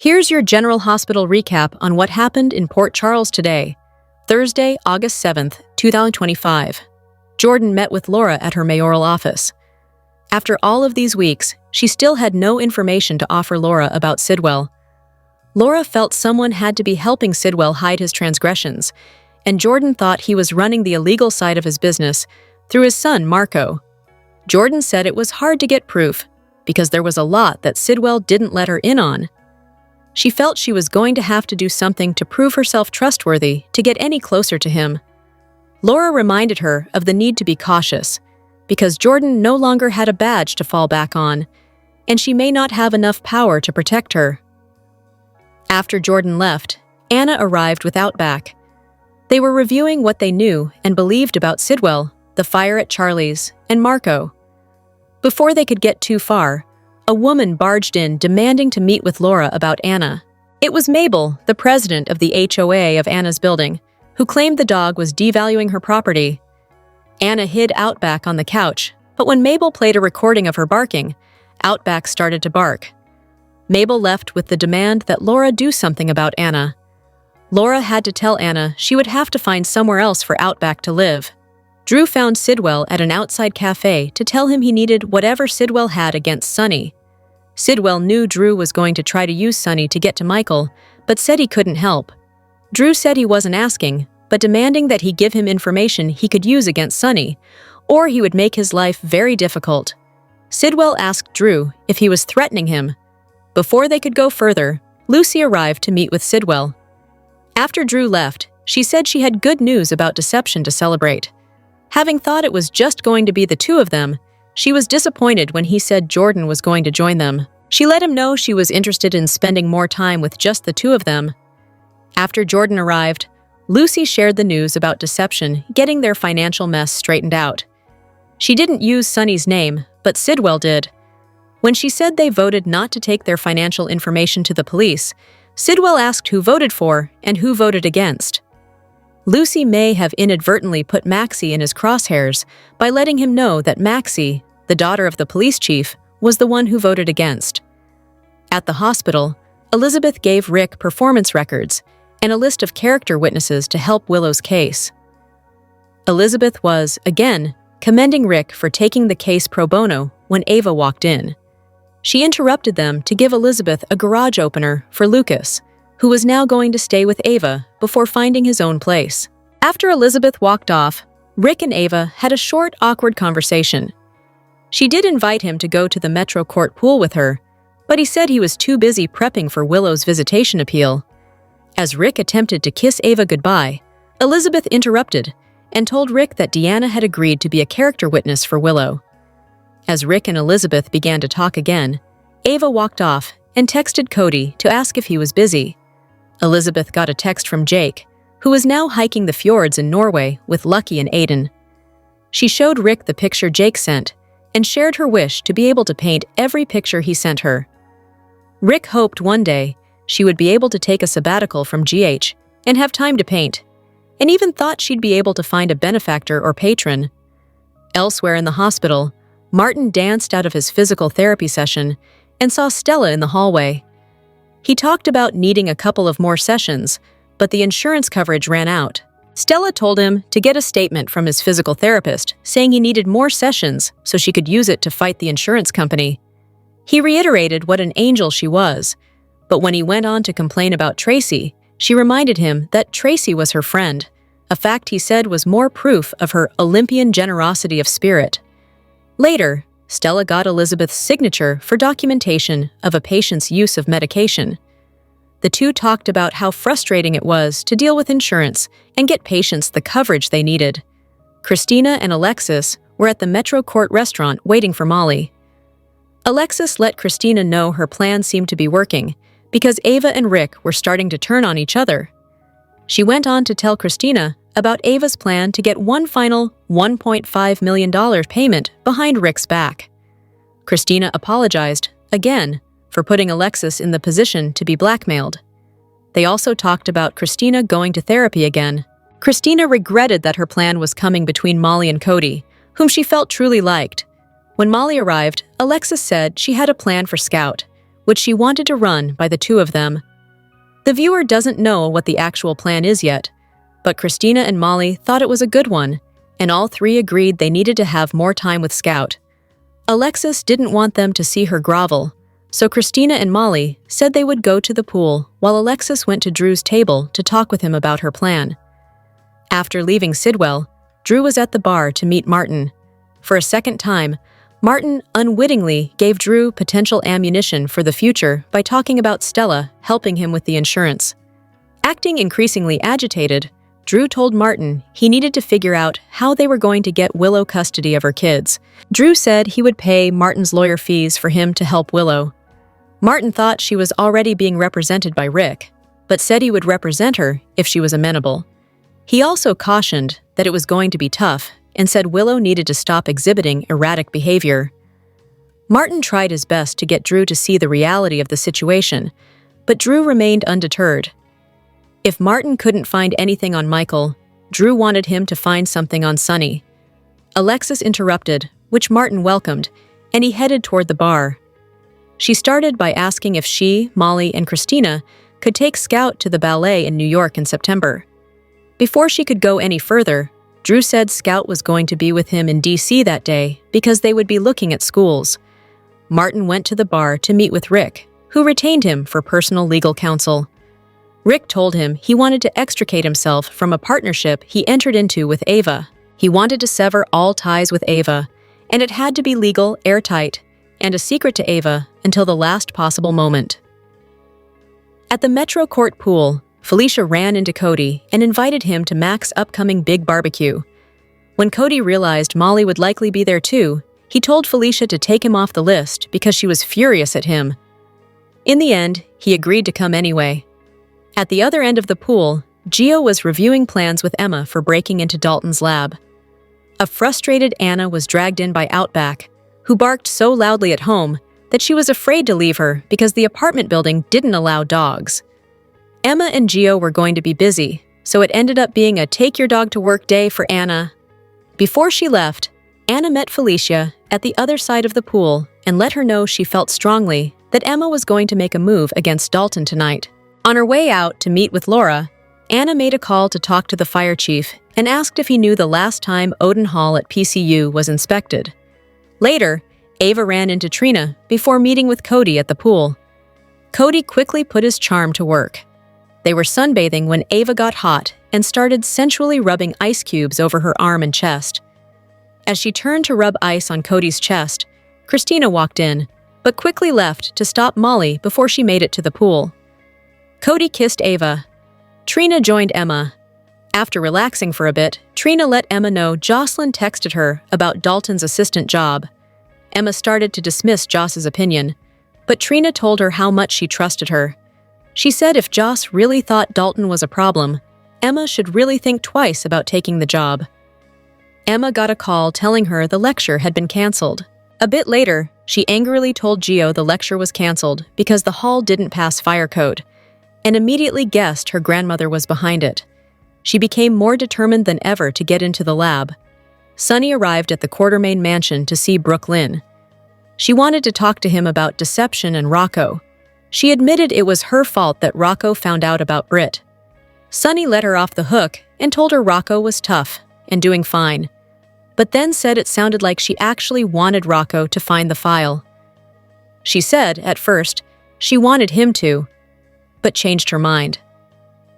Here's your General Hospital recap on what happened in Port Charles today, Thursday, August 7th, 2025. Jordan met with Laura at her mayoral office. After all of these weeks, she still had no information to offer Laura about Sidwell. Laura felt someone had to be helping Sidwell hide his transgressions, and Jordan thought he was running the illegal side of his business through his son, Marco. Jordan said it was hard to get proof because there was a lot that Sidwell didn't let her in on. She felt she was going to have to do something to prove herself trustworthy to get any closer to him. Laura reminded her of the need to be cautious, because Jordan no longer had a badge to fall back on, and she may not have enough power to protect her. After Jordan left, Anna arrived with Outback. They were reviewing what they knew and believed about Sidwell, the fire at Charlie's, and Marco. Before they could get too far, a woman barged in demanding to meet with Laura about Anna. It was Mabel, the president of the HOA of Anna's building, who claimed the dog was devaluing her property. Anna hid Outback on the couch, but when Mabel played a recording of her barking, Outback started to bark. Mabel left with the demand that Laura do something about Anna. Laura had to tell Anna she would have to find somewhere else for Outback to live. Drew found Sidwell at an outside cafe to tell him he needed whatever Sidwell had against Sonny. Sidwell knew Drew was going to try to use Sonny to get to Michael, but said he couldn't help. Drew said he wasn't asking, but demanding that he give him information he could use against Sonny, or he would make his life very difficult. Sidwell asked Drew if he was threatening him. Before they could go further, Lucy arrived to meet with Sidwell. After Drew left, she said she had good news about deception to celebrate. Having thought it was just going to be the two of them, she was disappointed when he said Jordan was going to join them. She let him know she was interested in spending more time with just the two of them. After Jordan arrived, Lucy shared the news about deception getting their financial mess straightened out. She didn't use Sonny's name, but Sidwell did. When she said they voted not to take their financial information to the police, Sidwell asked who voted for and who voted against. Lucy may have inadvertently put Maxie in his crosshairs by letting him know that Maxie, the daughter of the police chief, was the one who voted against. At the hospital, Elizabeth gave Rick performance records and a list of character witnesses to help Willow's case. Elizabeth was, again, commending Rick for taking the case pro bono when Ava walked in. She interrupted them to give Elizabeth a garage opener for Lucas, who was now going to stay with Ava before finding his own place. After Elizabeth walked off, Rick and Ava had a short, awkward conversation. She did invite him to go to the Metro Court pool with her, but he said he was too busy prepping for Willow's visitation appeal. As Rick attempted to kiss Ava goodbye, Elizabeth interrupted and told Rick that Deanna had agreed to be a character witness for Willow. As Rick and Elizabeth began to talk again, Ava walked off and texted Cody to ask if he was busy. Elizabeth got a text from Jake, who was now hiking the fjords in Norway with Lucky and Aiden. She showed Rick the picture Jake sent and shared her wish to be able to paint every picture he sent her. Rick hoped one day she would be able to take a sabbatical from GH and have time to paint, and even thought she'd be able to find a benefactor or patron. Elsewhere in the hospital, Martin danced out of his physical therapy session and saw Stella in the hallway. He talked about needing a couple of more sessions, but the insurance coverage ran out. Stella told him to get a statement from his physical therapist saying he needed more sessions so she could use it to fight the insurance company. He reiterated what an angel she was, but when he went on to complain about Tracy, she reminded him that Tracy was her friend, a fact he said was more proof of her Olympian generosity of spirit. Later, Stella got Elizabeth's signature for documentation of a patient's use of medication. The two talked about how frustrating it was to deal with insurance and get patients the coverage they needed. Christina and Alexis were at the Metro Court restaurant waiting for Molly. Alexis let Christina know her plan seemed to be working because Ava and Rick were starting to turn on each other. She went on to tell Christina about Ava's plan to get one final $1.5 million payment behind Rick's back. Christina apologized, again, for putting Alexis in the position to be blackmailed. They also talked about Christina going to therapy again. Christina regretted that her plan was coming between Molly and Cody, whom she felt truly liked. When Molly arrived, Alexis said she had a plan for Scout, which she wanted to run by the two of them. The viewer doesn't know what the actual plan is yet, but Christina and Molly thought it was a good one, and all three agreed they needed to have more time with Scout. Alexis didn't want them to see her grovel, so Christina and Molly said they would go to the pool while Alexis went to Drew's table to talk with him about her plan. After leaving Sidwell, Drew was at the bar to meet Martin. For a second time, Martin unwittingly gave Drew potential ammunition for the future by talking about Stella helping him with the insurance. Acting increasingly agitated, Drew told Martin he needed to figure out how they were going to get Willow custody of her kids. Drew said he would pay Martin's lawyer fees for him to help Willow. Martin thought she was already being represented by Rick, but said he would represent her if she was amenable. He also cautioned that it was going to be tough and said Willow needed to stop exhibiting erratic behavior. Martin tried his best to get Drew to see the reality of the situation, but Drew remained undeterred. If Martin couldn't find anything on Michael, Drew wanted him to find something on Sonny. Alexis interrupted, which Martin welcomed, and he headed toward the bar. She started by asking if she, Molly, and Christina could take Scout to the ballet in New York in September. Before she could go any further, Drew said Scout was going to be with him in D.C. that day because they would be looking at schools. Martin went to the bar to meet with Rick, who retained him for personal legal counsel. Rick told him he wanted to extricate himself from a partnership he entered into with Ava. He wanted to sever all ties with Ava, and it had to be legal, airtight, and a secret to Ava until the last possible moment. At the Metro Court pool, Felicia ran into Cody and invited him to Mac's upcoming big barbecue. When Cody realized Molly would likely be there too, he told Felicia to take him off the list because she was furious at him. In the end, he agreed to come anyway. At the other end of the pool, Gio was reviewing plans with Emma for breaking into Dalton's lab. A frustrated Anna was dragged in by Outback, who barked so loudly at home that she was afraid to leave her because the apartment building didn't allow dogs. Emma and Gio were going to be busy, so it ended up being a take-your-dog-to-work day for Anna. Before she left, Anna met Felicia at the other side of the pool and let her know she felt strongly that Emma was going to make a move against Dalton tonight. On her way out to meet with Laura, Anna made a call to talk to the fire chief and asked if he knew the last time Odin Hall at PCU was inspected. Later, Ava ran into Trina before meeting with Cody at the pool. Cody quickly put his charm to work. They were sunbathing when Ava got hot and started sensually rubbing ice cubes over her arm and chest. As she turned to rub ice on Cody's chest, Christina walked in, but quickly left to stop Molly before she made it to the pool. Cody kissed Ava. Trina joined Emma. After relaxing for a bit, Trina let Emma know Jocelyn texted her about Dalton's assistant job. Emma started to dismiss Joss's opinion, but Trina told her how much she trusted her. She said if Joss really thought Dalton was a problem, Emma should really think twice about taking the job. Emma got a call telling her the lecture had been canceled. A bit later, she angrily told Gio the lecture was canceled because the hall didn't pass fire code, and immediately guessed her grandmother was behind it. She became more determined than ever to get into the lab. Sonny arrived at the Quartermain mansion to see Brooke Lynn. She wanted to talk to him about deception and Rocco. She admitted it was her fault that Rocco found out about Britt. Sonny let her off the hook and told her Rocco was tough and doing fine, but then said it sounded like she actually wanted Rocco to find the file. She said, at first, she wanted him to, but changed her mind.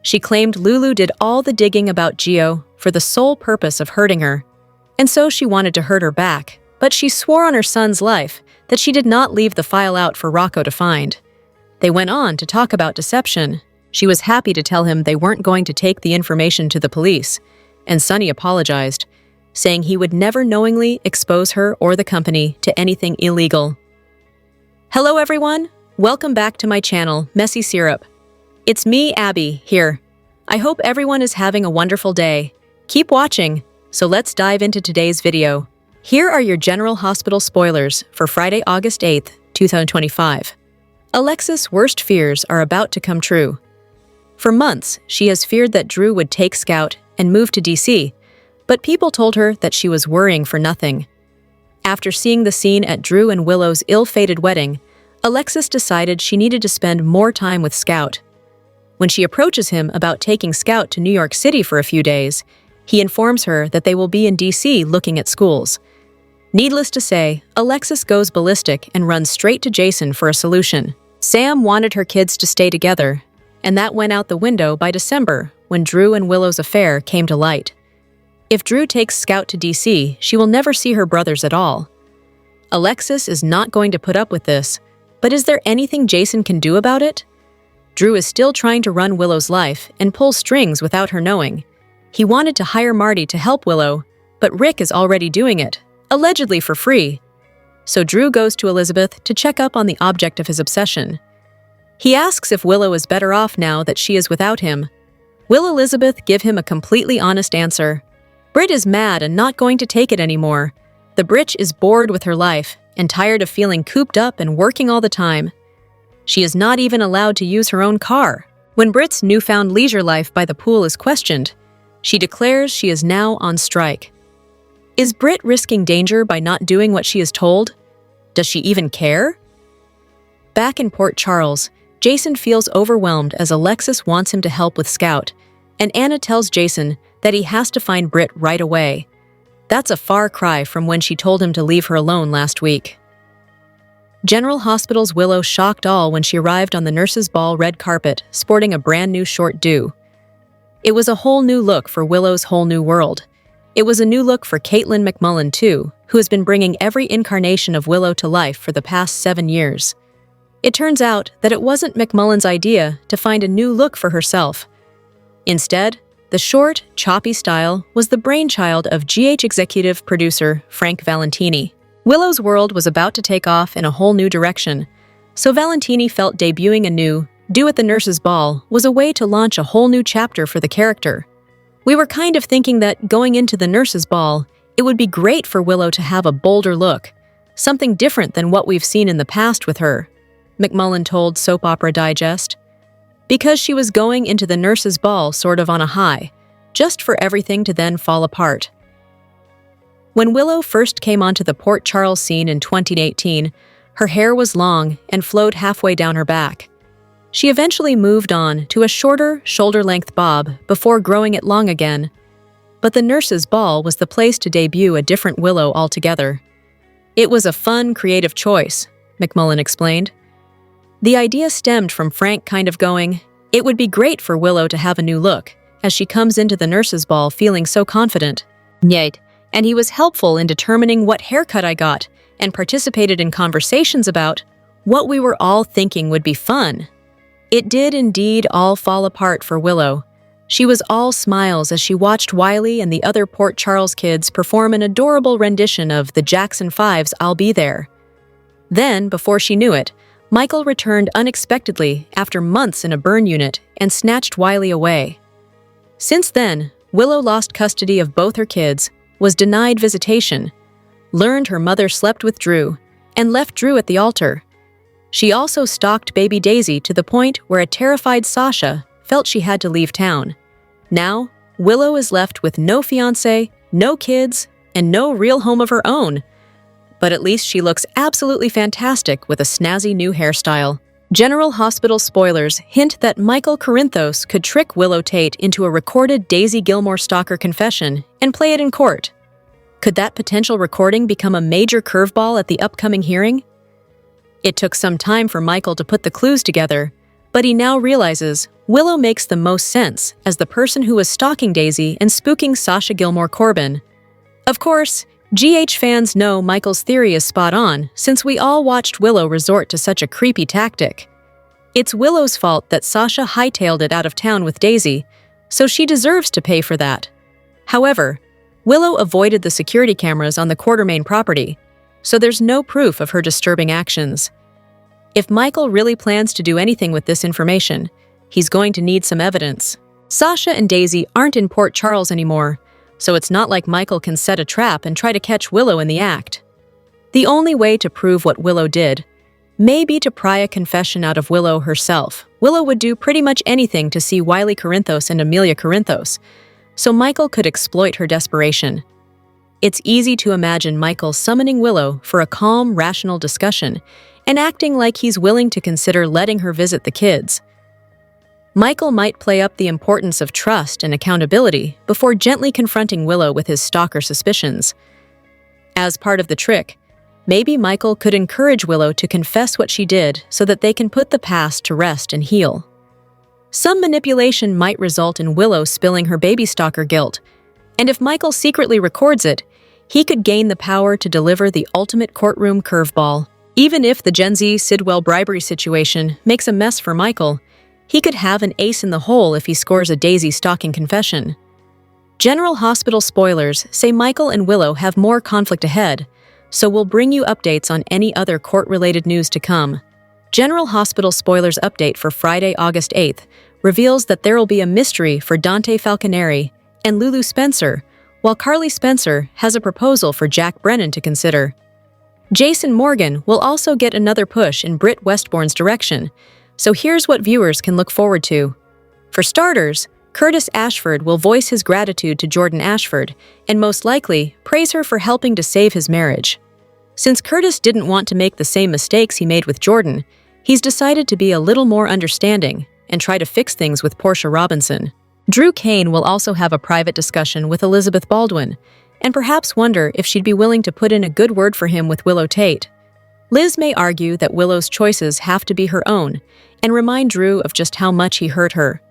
She claimed Lulu did all the digging about Gio for the sole purpose of hurting her, and so she wanted to hurt her back, but she swore on her son's life that she did not leave the file out for Rocco to find. They went on to talk about deception. She was happy to tell him they weren't going to take the information to the police, and Sonny apologized, saying he would never knowingly expose her or the company to anything illegal. Hello everyone, welcome back to my channel, Messy Syrup. It's me, Abby, here. I hope everyone is having a wonderful day. Keep watching, so let's dive into today's video. Here are your General Hospital spoilers for Friday, August 8th, 2025. Alexis' worst fears are about to come true. For months, she has feared that Drew would take Scout and move to DC, but people told her that she was worrying for nothing. After seeing the scene at Drew and Willow's ill-fated wedding, Alexis decided she needed to spend more time with Scout. When she approaches him about taking Scout to New York City for a few days, he informs her that they will be in D.C. looking at schools. Needless to say, Alexis goes ballistic and runs straight to Jason for a solution. Sam wanted her kids to stay together, and that went out the window by December when Drew and Willow's affair came to light. If Drew takes Scout to D.C., she will never see her brothers at all. Alexis is not going to put up with this, but is there anything Jason can do about it? Drew is still trying to run Willow's life and pull strings without her knowing. He wanted to hire Marty to help Willow, but Rick is already doing it, allegedly for free. So Drew goes to Elizabeth to check up on the object of his obsession. He asks if Willow is better off now that she is without him. Will Elizabeth give him a completely honest answer? Britt is mad and not going to take it anymore. The Britch is bored with her life and tired of feeling cooped up and working all the time. She is not even allowed to use her own car. When Britt's newfound leisure life by the pool is questioned, she declares she is now on strike. Is Britt risking danger by not doing what she is told? Does she even care? Back in Port Charles, Jason feels overwhelmed as Alexis wants him to help with Scout, and Anna tells Jason that he has to find Britt right away. That's a far cry from when she told him to leave her alone last week. General Hospital's Willow shocked all when she arrived on the nurses' ball red carpet, sporting a brand new short do. It was a whole new look for Willow's whole new world. It was a new look for Caitlin McMullen, too, who has been bringing every incarnation of Willow to life for the past 7 years. It turns out that it wasn't McMullen's idea to find a new look for herself. Instead, the short, choppy style was the brainchild of GH executive producer Frank Valentini. Willow's world was about to take off in a whole new direction, so Valentini felt debuting a new Do at the Nurses' Ball was a way to launch a whole new chapter for the character. We were kind of thinking that going into the Nurses' Ball, it would be great for Willow to have a bolder look, something different than what we've seen in the past with her, McMullen told Soap Opera Digest. Because she was going into the Nurses' Ball sort of on a high, just for everything to then fall apart. When Willow first came onto the Port Charles scene in 2018, her hair was long and flowed halfway down her back. She eventually moved on to a shorter, shoulder-length bob before growing it long again. But the Nurses' Ball was the place to debut a different Willow altogether. It was a fun, creative choice, McMullen explained. The idea stemmed from Frank kind of going, it would be great for Willow to have a new look, as she comes into the Nurses' Ball feeling so confident. Yet, and he was helpful in determining what haircut I got and participated in conversations about what we were all thinking would be fun. It did indeed all fall apart for Willow. She was all smiles as she watched Wiley and the other Port Charles kids perform an adorable rendition of the Jackson 5's I'll Be There. Then, before she knew it, Michael returned unexpectedly after months in a burn unit and snatched Wiley away. Since then, Willow lost custody of both her kids, was denied visitation, learned her mother slept with Drew, and left Drew at the altar. She also stalked baby Daisy to the point where a terrified Sasha felt she had to leave town. Now, Willow is left with no fiancé, no kids, and no real home of her own. But at least she looks absolutely fantastic with a snazzy new hairstyle. General Hospital spoilers hint that Michael Corinthos could trick Willow Tate into a recorded Daisy Gilmore stalker confession and play it in court. Could that potential recording become a major curveball at the upcoming hearing? It took some time for Michael to put the clues together, but he now realizes Willow makes the most sense as the person who was stalking Daisy and spooking Sasha Gilmore Corbin. Of course, GH fans know Michael's theory is spot on since we all watched Willow resort to such a creepy tactic. It's Willow's fault that Sasha hightailed it out of town with Daisy, so she deserves to pay for that. However, Willow avoided the security cameras on the Quartermain property, so there's no proof of her disturbing actions. If Michael really plans to do anything with this information, he's going to need some evidence. Sasha and Daisy aren't in Port Charles anymore, so it's not like Michael can set a trap and try to catch Willow in the act. The only way to prove what Willow did may be to pry a confession out of Willow herself. Willow would do pretty much anything to see Wiley Corinthos and Amelia Corinthos, so Michael could exploit her desperation. It's easy to imagine Michael summoning Willow for a calm, rational discussion and acting like he's willing to consider letting her visit the kids. Michael might play up the importance of trust and accountability before gently confronting Willow with his stalker suspicions. As part of the trick, maybe Michael could encourage Willow to confess what she did so that they can put the past to rest and heal. Some manipulation might result in Willow spilling her baby stalker guilt, and if Michael secretly records it, he could gain the power to deliver the ultimate courtroom curveball. Even if the Gen Z Sidwell bribery situation makes a mess for Michael, he could have an ace in the hole if he scores a Daisy stalking confession. General Hospital spoilers say Michael and Willow have more conflict ahead, so we'll bring you updates on any other court-related news to come. General Hospital spoilers update for Friday, August 8th reveals that there will be a mystery for Dante Falconeri and Lulu Spencer, while Carly Spencer has a proposal for Jack Brennan to consider. Jason Morgan will also get another push in Britt Westbourne's direction, so here's what viewers can look forward to. For starters, Curtis Ashford will voice his gratitude to Jordan Ashford and most likely praise her for helping to save his marriage. Since Curtis didn't want to make the same mistakes he made with Jordan, he's decided to be a little more understanding and try to fix things with Portia Robinson. Drew Kane will also have a private discussion with Elizabeth Baldwin and perhaps wonder if she'd be willing to put in a good word for him with Willow Tate. Liz may argue that Willow's choices have to be her own and remind Drew of just how much he hurt her.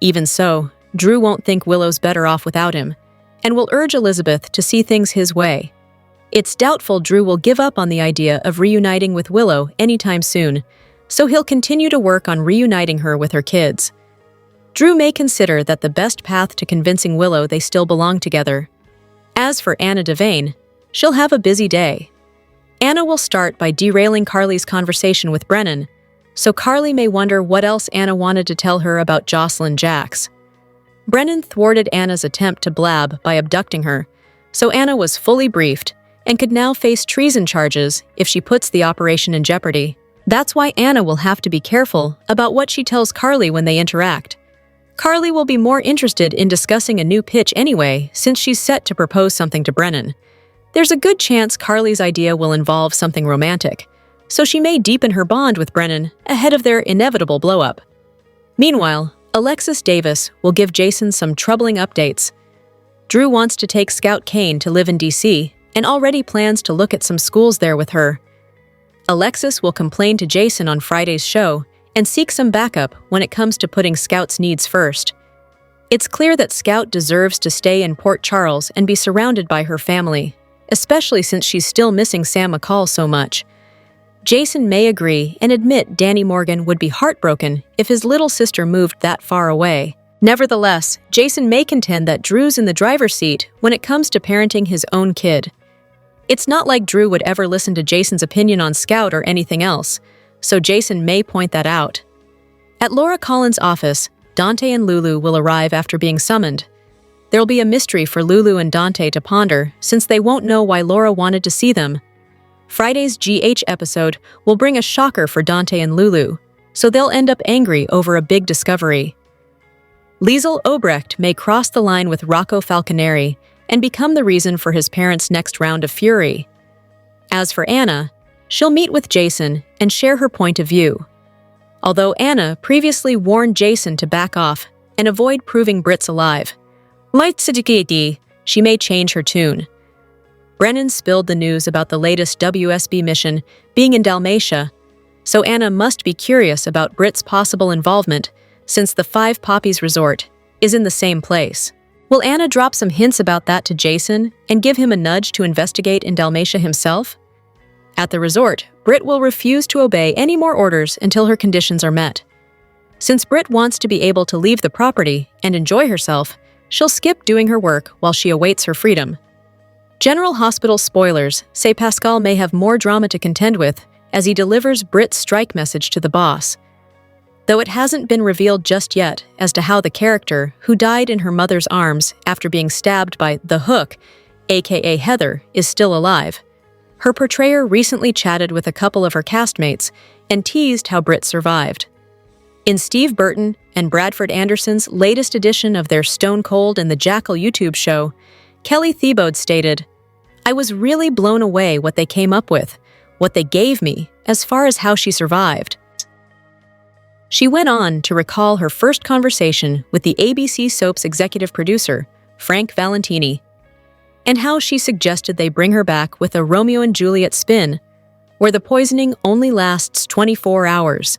Even so, Drew won't think Willow's better off without him and will urge Elizabeth to see things his way. It's doubtful Drew will give up on the idea of reuniting with Willow anytime soon, so he'll continue to work on reuniting her with her kids. Drew may consider that the best path to convincing Willow they still belong together. As for Anna Devane, she'll have a busy day. Anna will start by derailing Carly's conversation with Brennan, so Carly may wonder what else Anna wanted to tell her about Jocelyn Jax. Brennan thwarted Anna's attempt to blab by abducting her, so Anna was fully briefed and could now face treason charges if she puts the operation in jeopardy. That's why Anna will have to be careful about what she tells Carly when they interact. Carly will be more interested in discussing a new pitch anyway, since she's set to propose something to Brennan. There's a good chance Carly's idea will involve something romantic, so she may deepen her bond with Brennan ahead of their inevitable blow-up. Meanwhile, Alexis Davis will give Jason some troubling updates. Drew wants to take Scout Kane to live in DC and already plans to look at some schools there with her. Alexis will complain to Jason on Friday's show and seek some backup when it comes to putting Scout's needs first. It's clear that Scout deserves to stay in Port Charles and be surrounded by her family, especially since she's still missing Sam McCall so much. Jason may agree and admit Danny Morgan would be heartbroken if his little sister moved that far away. Nevertheless, Jason may contend that Drew's in the driver's seat when it comes to parenting his own kid. It's not like Drew would ever listen to Jason's opinion on Scout or anything else, so Jason may point that out. At Laura Collins' office, Dante and Lulu will arrive after being summoned. There'll be a mystery for Lulu and Dante to ponder since they won't know why Laura wanted to see them. Friday's GH episode will bring a shocker for Dante and Lulu, so they'll end up angry over a big discovery. Liesl Obrecht may cross the line with Rocco Falconeri and become the reason for his parents' next round of fury. As for Anna, she'll meet with Jason and share her point of view. Although Anna previously warned Jason to back off and avoid proving Britt's alive, she may change her tune. Brennan spilled the news about the latest WSB mission being in Dalmatia, so Anna must be curious about Britt's possible involvement since the Five Poppies Resort is in the same place. Will Anna drop some hints about that to Jason and give him a nudge to investigate in Dalmatia himself? At the resort, Britt will refuse to obey any more orders until her conditions are met. Since Britt wants to be able to leave the property and enjoy herself, she'll skip doing her work while she awaits her freedom. General Hospital spoilers say Pascal may have more drama to contend with as he delivers Britt's strike message to the boss. Though it hasn't been revealed just yet as to how the character, who died in her mother's arms after being stabbed by the Hook, aka Heather, is still alive. Her portrayer recently chatted with a couple of her castmates and teased how Britt survived. In Steve Burton and Bradford Anderson's latest edition of their Stone Cold and the Jackal YouTube show, Kelly Thiebaud stated, "I was really blown away what they came up with. what they gave me, as far as how she survived. She went on to recall her first conversation with the ABC soap's executive producer, Frank Valentini, and how she suggested they bring her back with a Romeo and Juliet spin, where the poisoning only lasts 24 hours,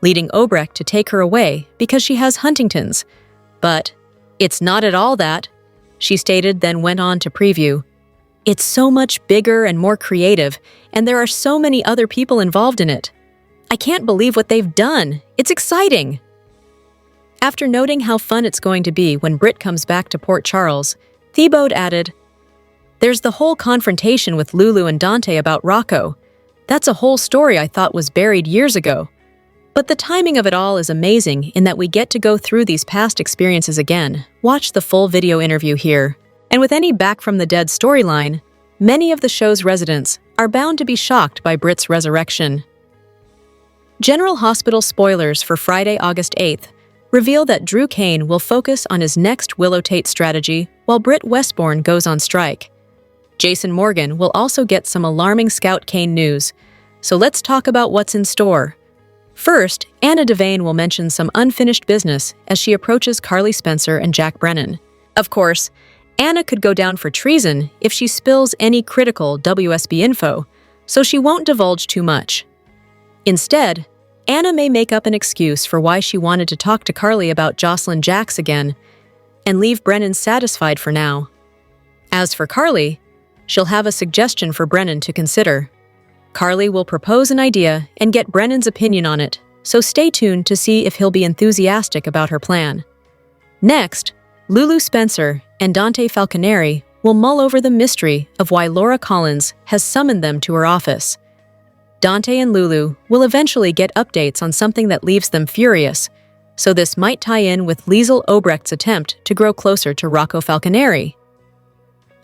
leading Obrecht to take her away because she has Huntington's. But it's not at all that, she stated, then went on to preview. It's so much bigger and more creative, and there are so many other people involved in it. I can't believe what they've done. It's exciting. After noting how fun it's going to be when Britt comes back to Port Charles, Thiebaud added, "There's the whole confrontation with Lulu and Dante about Rocco. That's a whole story I thought was buried years ago. But the timing of it all is amazing in that we get to go through these past experiences again. Watch the full video interview here." And with any Back from the Dead storyline, many of the show's residents are bound to be shocked by Britt's resurrection. General Hospital spoilers for Friday, August 8th reveal that Drew Kane will focus on his next Willow Tate strategy while Britt Westbourne goes on strike. Jason Morgan will also get some alarming Scout Kane news, so let's talk about what's in store. First, Anna Devane will mention some unfinished business as she approaches Carly Spencer and Jack Brennan. Of course, Anna could go down for treason if she spills any critical WSB info, so she won't divulge too much. Instead, Anna may make up an excuse for why she wanted to talk to Carly about Jocelyn Jacks again, and leave Brennan satisfied for now. As for Carly, she'll have a suggestion for Brennan to consider. Carly will propose an idea and get Brennan's opinion on it, so stay tuned to see if he'll be enthusiastic about her plan. Next, Lulu Spencer and Dante Falconeri will mull over the mystery of why Laura Collins has summoned them to her office. Dante and Lulu will eventually get updates on something that leaves them furious, so this might tie in with Liesl Obrecht's attempt to grow closer to Rocco Falconeri.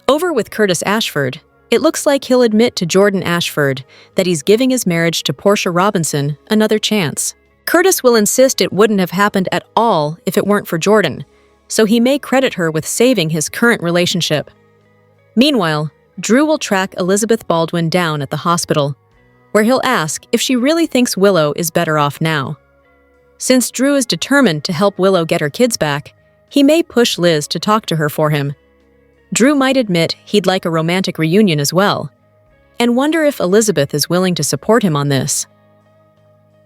Over with Curtis Ashford, it looks like he'll admit to Jordan Ashford that he's giving his marriage to Portia Robinson another chance. Curtis will insist it wouldn't have happened at all if it weren't for Jordan, so he may credit her with saving his current relationship. Meanwhile, Drew will track Elizabeth Baldwin down at the hospital, where he'll ask if she really thinks Willow is better off now. Since Drew is determined to help Willow get her kids back, he may push Liz to talk to her for him. Drew might admit he'd like a romantic reunion as well, and wonder if Elizabeth is willing to support him on this.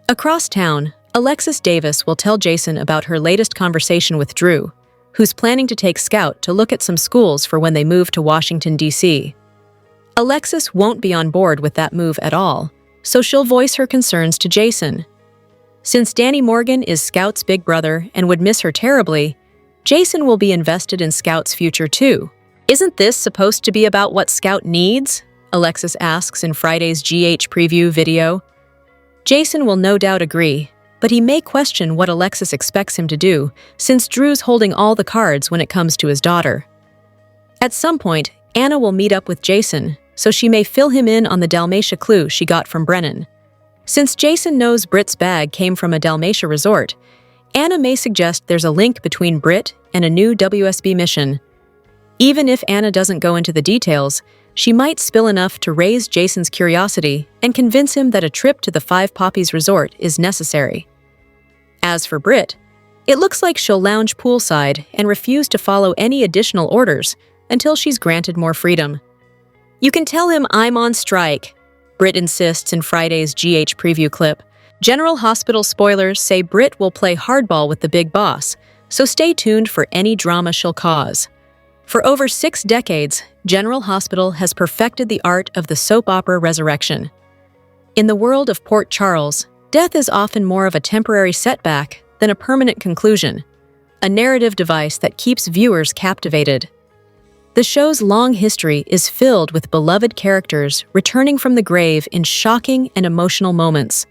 Across town, Alexis Davis will tell Jason about her latest conversation with Drew, who's planning to take Scout to look at some schools for when they move to Washington, D.C. Alexis won't be on board with that move at all, so she'll voice her concerns to Jason. Since Danny Morgan is Scout's big brother and would miss her terribly, Jason will be invested in Scout's future too. "Isn't this supposed to be about what Scout needs?" Alexis asks in Friday's GH preview video. Jason will no doubt agree, but he may question what Alexis expects him to do, since Drew's holding all the cards when it comes to his daughter. At some point, Anna will meet up with Jason, so she may fill him in on the Dalmatia clue she got from Brennan. Since Jason knows Britt's bag came from a Dalmatia resort, Anna may suggest there's a link between Britt and a new WSB mission. Even if Anna doesn't go into the details, she might spill enough to raise Jason's curiosity and convince him that a trip to the Five Poppies resort is necessary. As for Britt, it looks like she'll lounge poolside and refuse to follow any additional orders until she's granted more freedom. "You can tell him I'm on strike," Britt insists in Friday's GH preview clip. General Hospital spoilers say Britt will play hardball with the big boss, so stay tuned for any drama she'll cause. For over 6 decades, General Hospital has perfected the art of the soap opera resurrection. In the world of Port Charles, death is often more of a temporary setback than a permanent conclusion, a narrative device that keeps viewers captivated. The show's long history is filled with beloved characters returning from the grave in shocking and emotional moments.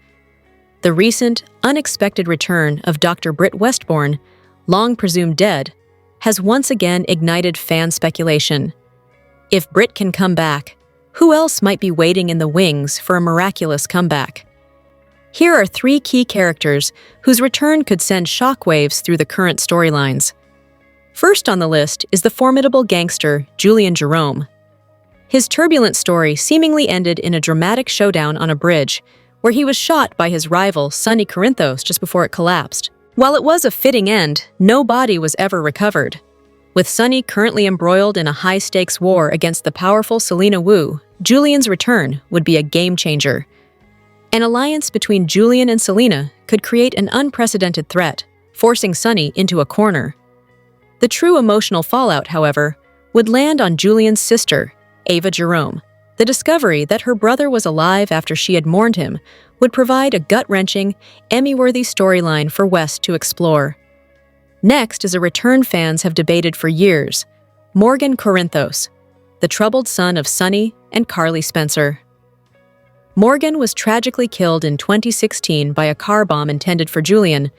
The recent, unexpected return of Dr. Britt Westbourne, long presumed dead, has once again ignited fan speculation. If Britt can come back, who else might be waiting in the wings for a miraculous comeback? Here are 3 key characters whose return could send shockwaves through the current storylines. First on the list is the formidable gangster Julian Jerome. His turbulent story seemingly ended in a dramatic showdown on a bridge, where he was shot by his rival, Sonny Corinthos, just before it collapsed. While it was a fitting end, no body was ever recovered. With Sonny currently embroiled in a high-stakes war against the powerful Selena Wu, Julian's return would be a game-changer. An alliance between Julian and Selena could create an unprecedented threat, forcing Sonny into a corner. The true emotional fallout, however, would land on Julian's sister, Ava Jerome. The discovery that her brother was alive after she had mourned him would provide a gut-wrenching, Emmy-worthy storyline for West to explore. Next is a return fans have debated for years: Morgan Corinthos, the troubled son of Sonny and Carly Spencer. Morgan was tragically killed in 2016 by a car bomb intended for Julian,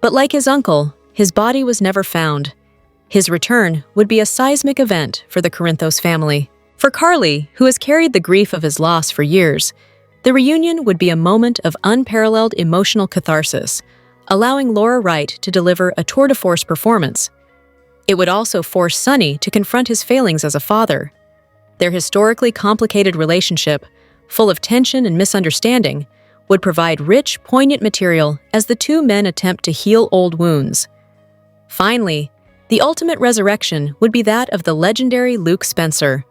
but like his uncle, his body was never found. His return would be a seismic event for the Corinthos family. For Carly, who has carried the grief of his loss for years, the reunion would be a moment of unparalleled emotional catharsis, allowing Laura Wright to deliver a tour-de-force performance. It would also force Sonny to confront his failings as a father. Their historically complicated relationship, full of tension and misunderstanding, would provide rich, poignant material as the two men attempt to heal old wounds. Finally, the ultimate resurrection would be that of the legendary Luke Spencer.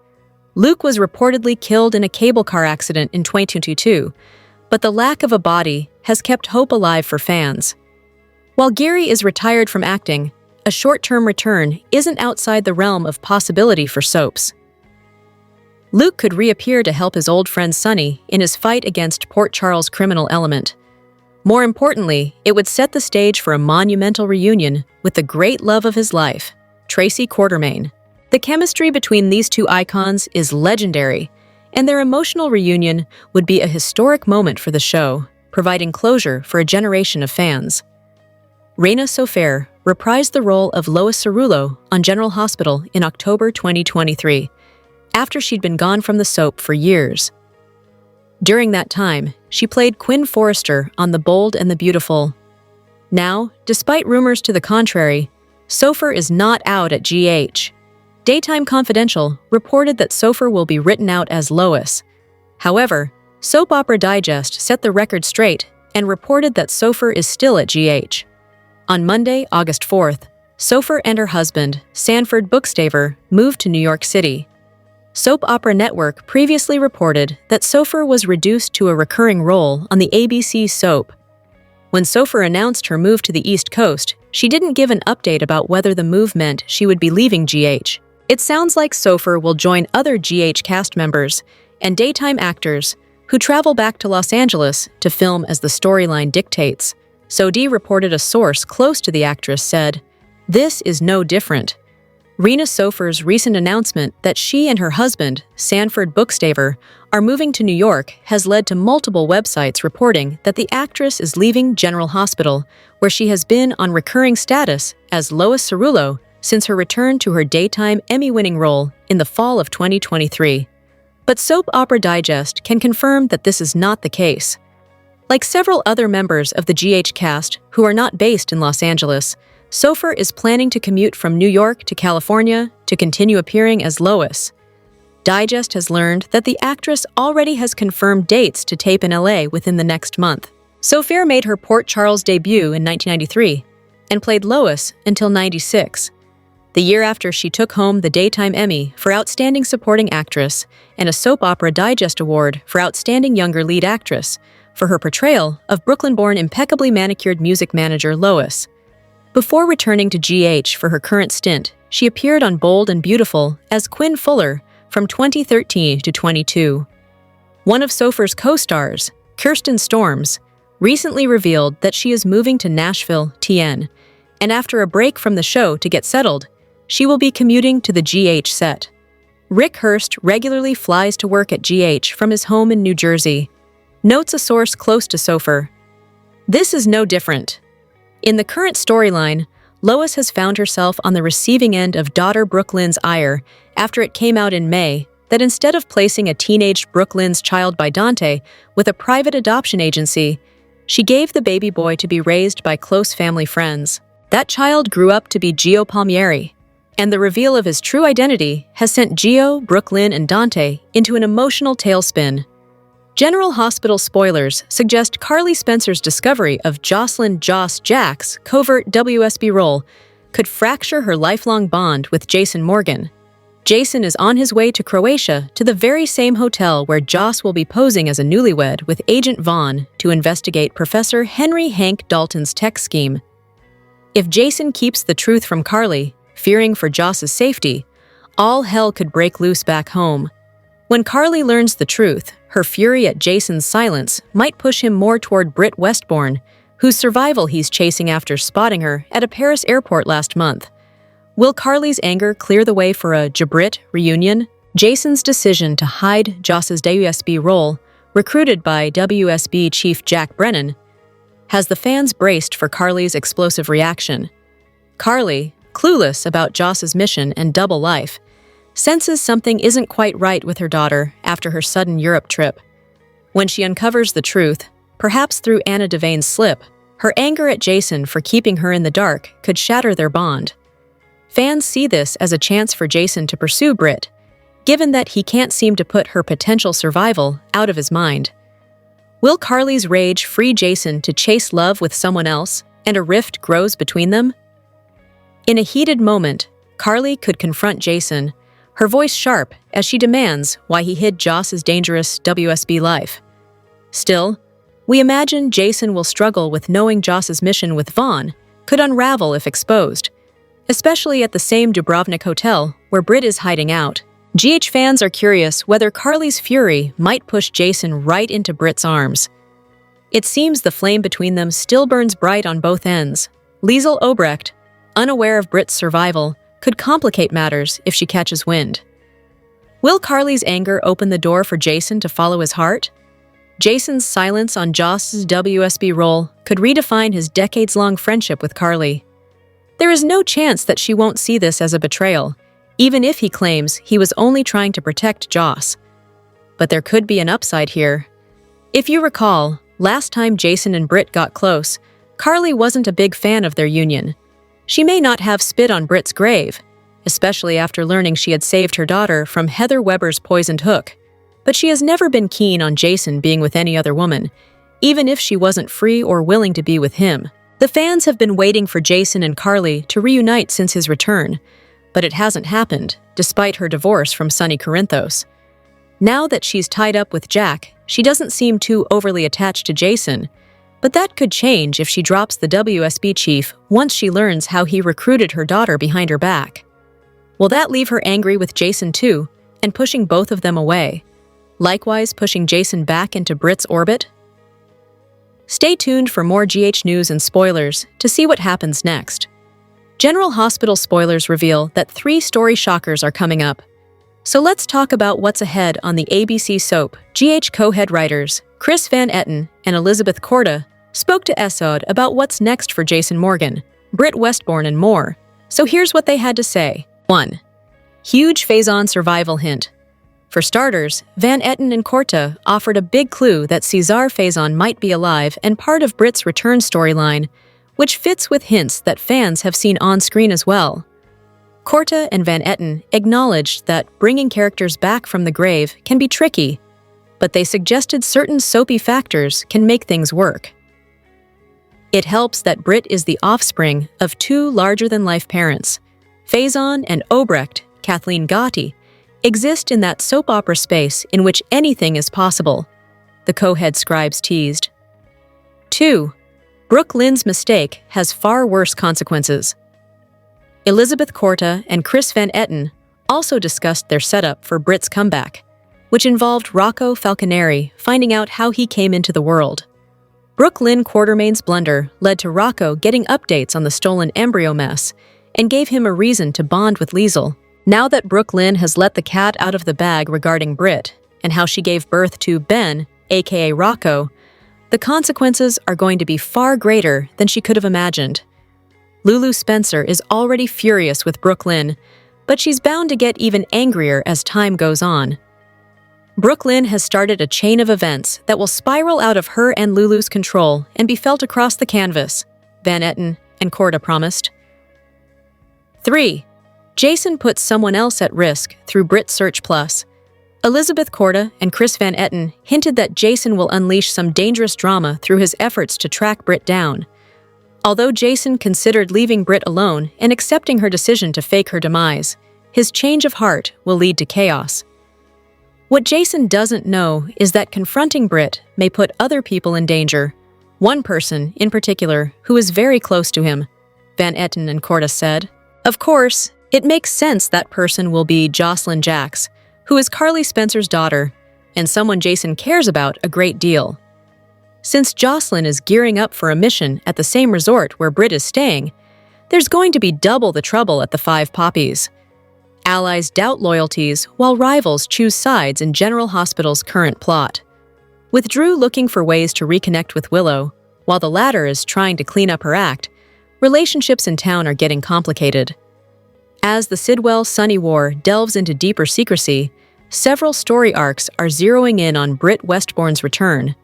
Luke was reportedly killed in a cable car accident in 2022, but the lack of a body has kept hope alive for fans. While Gary is retired from acting, a short-term return isn't outside the realm of possibility for soaps. Luke could reappear to help his old friend Sonny in his fight against Port Charles' criminal element. More importantly, it would set the stage for a monumental reunion with the great love of his life, Tracy Quartermaine. The chemistry between these two icons is legendary, and their emotional reunion would be a historic moment for the show, providing closure for a generation of fans. Rena Sofer reprised the role of Lois Cerullo on General Hospital in October 2023, after she'd been gone from the soap for years. During that time, she played Quinn Forrester on The Bold and the Beautiful. Now, despite rumors to the contrary, Sofer is not out at GH. Daytime Confidential reported that Sofer will be written out as Lois. However, Soap Opera Digest set the record straight and reported that Sofer is still at GH. On Monday, August 4th, Sofer and her husband, Sanford Bookstaver, moved to New York City. Soap Opera Network previously reported that Sofer was reduced to a recurring role on the ABC soap. When Sofer announced her move to the East Coast, she didn't give an update about whether the move meant she would be leaving GH. It sounds like Sofer will join other GH cast members and daytime actors who travel back to Los Angeles to film as the storyline dictates. SOD reported a source close to the actress said, "This is no different." Rena Sofer's recent announcement that she and her husband, Sanford Bookstaver, are moving to New York has led to multiple websites reporting that the actress is leaving General Hospital, where she has been on recurring status as Lois Cerullo since her return to her daytime Emmy-winning role in the fall of 2023. But Soap Opera Digest can confirm that this is not the case. Like several other members of the GH cast who are not based in Los Angeles, Sofer is planning to commute from New York to California to continue appearing as Lois. Digest has learned that the actress already has confirmed dates to tape in LA within the next month. Sofer made her Port Charles debut in 1993 and played Lois until '96, the year after she took home the Daytime Emmy for Outstanding Supporting Actress and a Soap Opera Digest Award for Outstanding Younger Lead Actress for her portrayal of Brooklyn-born impeccably manicured music manager Lois. Before returning to GH for her current stint, she appeared on Bold and Beautiful as Quinn Fuller from 2013 to 22. One of Sofer's co-stars, Kirsten Storms, recently revealed that she is moving to Nashville, TN, and after a break from the show to get settled, she will be commuting to the GH set. Rick Hurst regularly flies to work at GH from his home in New Jersey, notes a source close to Sofer. This is no different. In the current storyline, Lois has found herself on the receiving end of daughter Brooke Lynn's ire after it came out in May that instead of placing a teenaged Brooke Lynn's child by Dante with a private adoption agency, she gave the baby boy to be raised by close family friends. That child grew up to be Gio Palmieri, And the reveal of his true identity has sent Gio, Brooklyn, and Dante into an emotional tailspin. General Hospital spoilers suggest Carly Spencer's discovery of Jocelyn Joss Jack's covert WSB role could fracture her lifelong bond with Jason Morgan. Jason is on his way to Croatia to the very same hotel where Joss will be posing as a newlywed with Agent Vaughn to investigate Professor Henry Hank Dalton's tech scheme. If Jason keeps the truth from Carly, fearing for Joss's safety, all hell could break loose back home. When Carly learns the truth, her fury at Jason's silence might push him more toward Britt Westbourne, whose survival he's chasing after spotting her at a Paris airport last month. Will Carly's anger clear the way for a Jabrit reunion? Jason's decision to hide Joss's WSB role, recruited by WSB Chief Jack Brennan, has the fans braced for Carly's explosive reaction. Carly, clueless about Joss's mission and double life, senses something isn't quite right with her daughter after her sudden Europe trip. When she uncovers the truth, perhaps through Anna Devane's slip, her anger at Jason for keeping her in the dark could shatter their bond. Fans see this as a chance for Jason to pursue Britt, given that he can't seem to put her potential survival out of his mind. Will Carly's rage free Jason to chase love with someone else, and a rift grows between them? In a heated moment, Carly could confront Jason, her voice sharp as she demands why he hid Joss's dangerous WSB life. Still, we imagine Jason will struggle with knowing Joss's mission with Vaughn could unravel if exposed, especially at the same Dubrovnik hotel where Britt is hiding out. GH fans are curious whether Carly's fury might push Jason right into Britt's arms. It seems the flame between them still burns bright on both ends. Liesl Obrecht, unaware of Britt's survival, could complicate matters if she catches wind. Will Carly's anger open the door for Jason to follow his heart? Jason's silence on Joss's WSB role could redefine his decades-long friendship with Carly. There is no chance that she won't see this as a betrayal, even if he claims he was only trying to protect Joss. But there could be an upside here. If you recall, last time Jason and Britt got close, Carly wasn't a big fan of their union. She may not have spit on Britt's grave, especially after learning she had saved her daughter from Heather Weber's poisoned hook, but she has never been keen on Jason being with any other woman, even if she wasn't free or willing to be with him. The fans have been waiting for Jason and Carly to reunite since his return, but it hasn't happened, despite her divorce from Sonny Corinthos. Now that she's tied up with Jack, she doesn't seem too overly attached to Jason, but that could change if she drops the WSB chief once she learns how he recruited her daughter behind her back. Will that leave her angry with Jason too, and pushing both of them away, likewise pushing Jason back into Britt's orbit? Stay tuned for more GH news and spoilers to see what happens next. General Hospital spoilers reveal that 3 story shockers are coming up. So let's talk about what's ahead on the ABC soap. GH co-head writers Chris Van Etten and Elizabeth Korda spoke to Esod about what's next for Jason Morgan, Britt Westbourne, and more. So here's what they had to say. 1. Huge Faison survival hint. For starters, Van Etten and Korda offered a big clue that Cesar Faison might be alive and part of Britt's return storyline, which fits with hints that fans have seen on screen as well. Korda and Van Etten acknowledged that bringing characters back from the grave can be tricky, but they suggested certain soapy factors can make things work. It helps that Britt is the offspring of 2 larger-than-life parents. Faison and Obrecht, Kathleen Gotti, exist in that soap opera space in which anything is possible, the co-head scribes teased. 2. Brooke Lynn's mistake has far worse consequences. Elizabeth Korda and Chris Van Etten also discussed their setup for Britt's comeback, which involved Rocco Falconeri finding out how he came into the world. Brooke Lynn Quartermain's blunder led to Rocco getting updates on the stolen embryo mess and gave him a reason to bond with Liesl. Now that Brooke Lynn has let the cat out of the bag regarding Britt and how she gave birth to Ben, aka Rocco, the consequences are going to be far greater than she could have imagined. Lulu Spencer is already furious with Brooke Lynn, but she's bound to get even angrier as time goes on. Brooke Lynn has started a chain of events that will spiral out of her and Lulu's control and be felt across the canvas, Van Etten and Korda promised. 3. Jason puts someone else at risk through Brit Search Plus. Elizabeth Korda and Chris Van Etten hinted that Jason will unleash some dangerous drama through his efforts to track Brit down. Although Jason considered leaving Brit alone and accepting her decision to fake her demise, his change of heart will lead to chaos. What Jason doesn't know is that confronting Brit may put other people in danger. One person, in particular, who is very close to him, Van Etten and Korda said. Of course, it makes sense that person will be Jocelyn Jacks, who is Carly Spencer's daughter, and someone Jason cares about a great deal. Since Jocelyn is gearing up for a mission at the same resort where Brit is staying, there's going to be double the trouble at the Five Poppies. Allies doubt loyalties while rivals choose sides in General Hospital's current plot. With Drew looking for ways to reconnect with Willow, while the latter is trying to clean up her act, relationships in town are getting complicated. As the Sidwell-Sunny War delves into deeper secrecy, several story arcs are zeroing in on Brit Westbourne's return.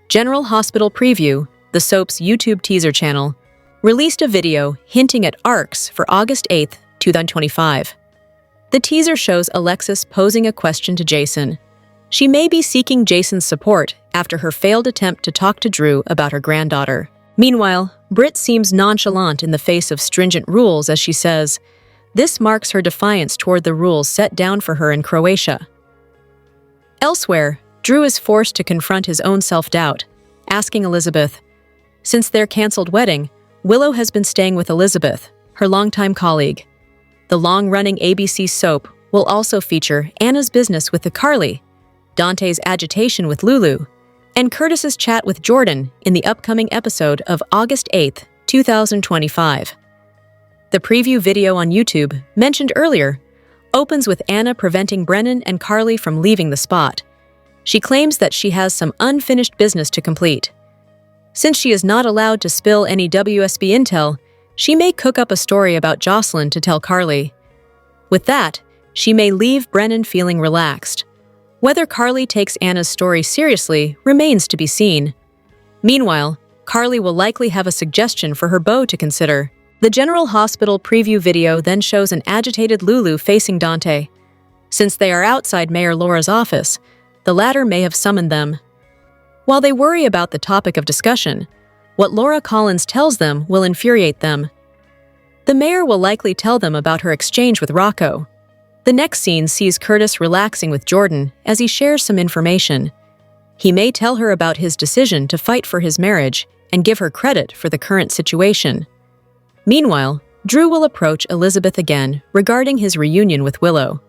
General Hospital Preview, the soap's YouTube teaser channel, released a video hinting at arcs for August 8, 2025. The teaser shows Alexis posing a question to Jason. She may be seeking Jason's support after her failed attempt to talk to Drew about her granddaughter. Meanwhile, Brit seems nonchalant in the face of stringent rules as she says, this marks her defiance toward the rules set down for her in Croatia. Elsewhere, Drew is forced to confront his own self-doubt, asking Elizabeth. Since their canceled wedding, Willow has been staying with Elizabeth, her longtime colleague. The long-running ABC soap will also feature Anna's business with the Carly, Dante's agitation with Lulu, and Curtis's chat with Jordan in the upcoming episode of August 8, 2025. The preview video on YouTube, mentioned earlier, opens with Anna preventing Brennan and Carly from leaving the spot. She claims that she has some unfinished business to complete. Since she is not allowed to spill any WSB intel, she may cook up a story about Jocelyn to tell Carly. With that, she may leave Brennan feeling relaxed. Whether Carly takes Anna's story seriously remains to be seen. Meanwhile, Carly will likely have a suggestion for her beau to consider. The General Hospital preview video then shows an agitated Lulu facing Dante. Since they are outside Mayor Laura's office, the latter may have summoned them. While they worry about the topic of discussion, what Laura Collins tells them will infuriate them. The mayor will likely tell them about her exchange with Rocco. The next scene sees Curtis relaxing with Jordan as he shares some information. He may tell her about his decision to fight for his marriage and give her credit for the current situation. Meanwhile, Drew will approach Elizabeth again regarding his reunion with Willow.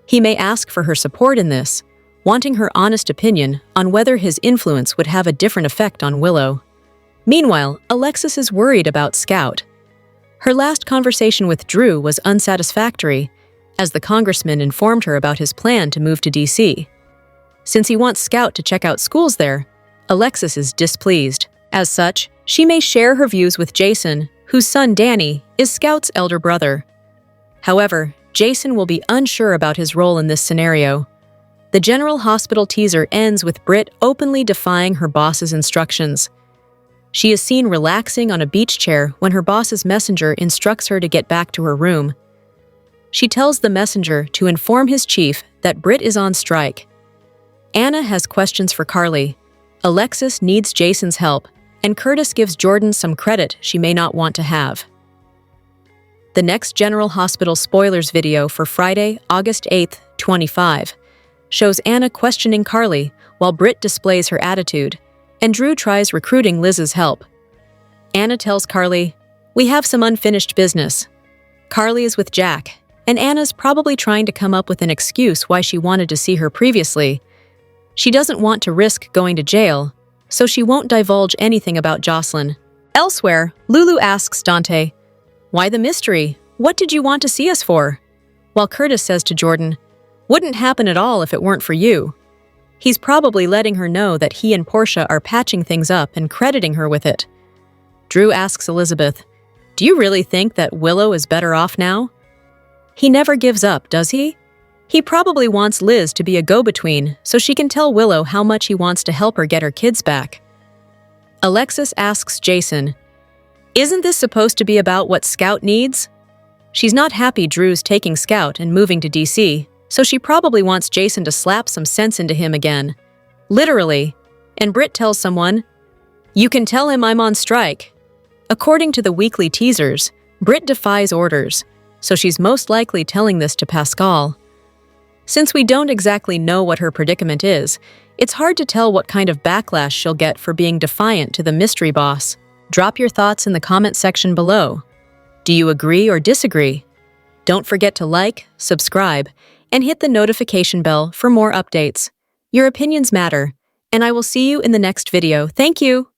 He may ask for her support in this, wanting her honest opinion on whether his influence would have a different effect on Willow. Meanwhile, Alexis is worried about Scout. Her last conversation with Drew was unsatisfactory, as the congressman informed her about his plan to move to D.C. Since he wants Scout to check out schools there, Alexis is displeased. As such, she may share her views with Jason, whose son Danny is Scout's elder brother. However, Jason will be unsure about his role in this scenario. The General Hospital teaser ends with Brit openly defying her boss's instructions. She is seen relaxing on a beach chair when her boss's messenger instructs her to get back to her room. She tells the messenger to inform his chief that Brit is on strike. Anna has questions for Carly. Alexis needs Jason's help, and Curtis gives Jordan some credit she may not want to have. The next General Hospital spoilers video for Friday, August 8, 2025, shows Anna questioning Carly while Brit displays her attitude, and Drew tries recruiting Liz's help. Anna tells Carly, "We have some unfinished business." Carly is with Jack, and Anna's probably trying to come up with an excuse why she wanted to see her previously. She doesn't want to risk going to jail, so she won't divulge anything about Jocelyn. Elsewhere, Lulu asks Dante, "Why the mystery? What did you want to see us for?" While Curtis says to Jordan, "Wouldn't happen at all if it weren't for you." He's probably letting her know that he and Portia are patching things up and crediting her with it. Drew asks Elizabeth, "Do you really think that Willow is better off now?" He never gives up, does he? He probably wants Liz to be a go-between so she can tell Willow how much he wants to help her get her kids back. Alexis asks Jason, "Isn't this supposed to be about what Scout needs?" She's not happy Drew's taking Scout and moving to DC, so she probably wants Jason to slap some sense into him again. Literally. And Britt tells someone, "You can tell him I'm on strike." According to the weekly teasers, Britt defies orders, so she's most likely telling this to Pascal. Since we don't exactly know what her predicament is, it's hard to tell what kind of backlash she'll get for being defiant to the mystery boss. Drop your thoughts in the comment section below. Do you agree or disagree? Don't forget to like, subscribe, and hit the notification bell for more updates. Your opinions matter, and I will see you in the next video. Thank you!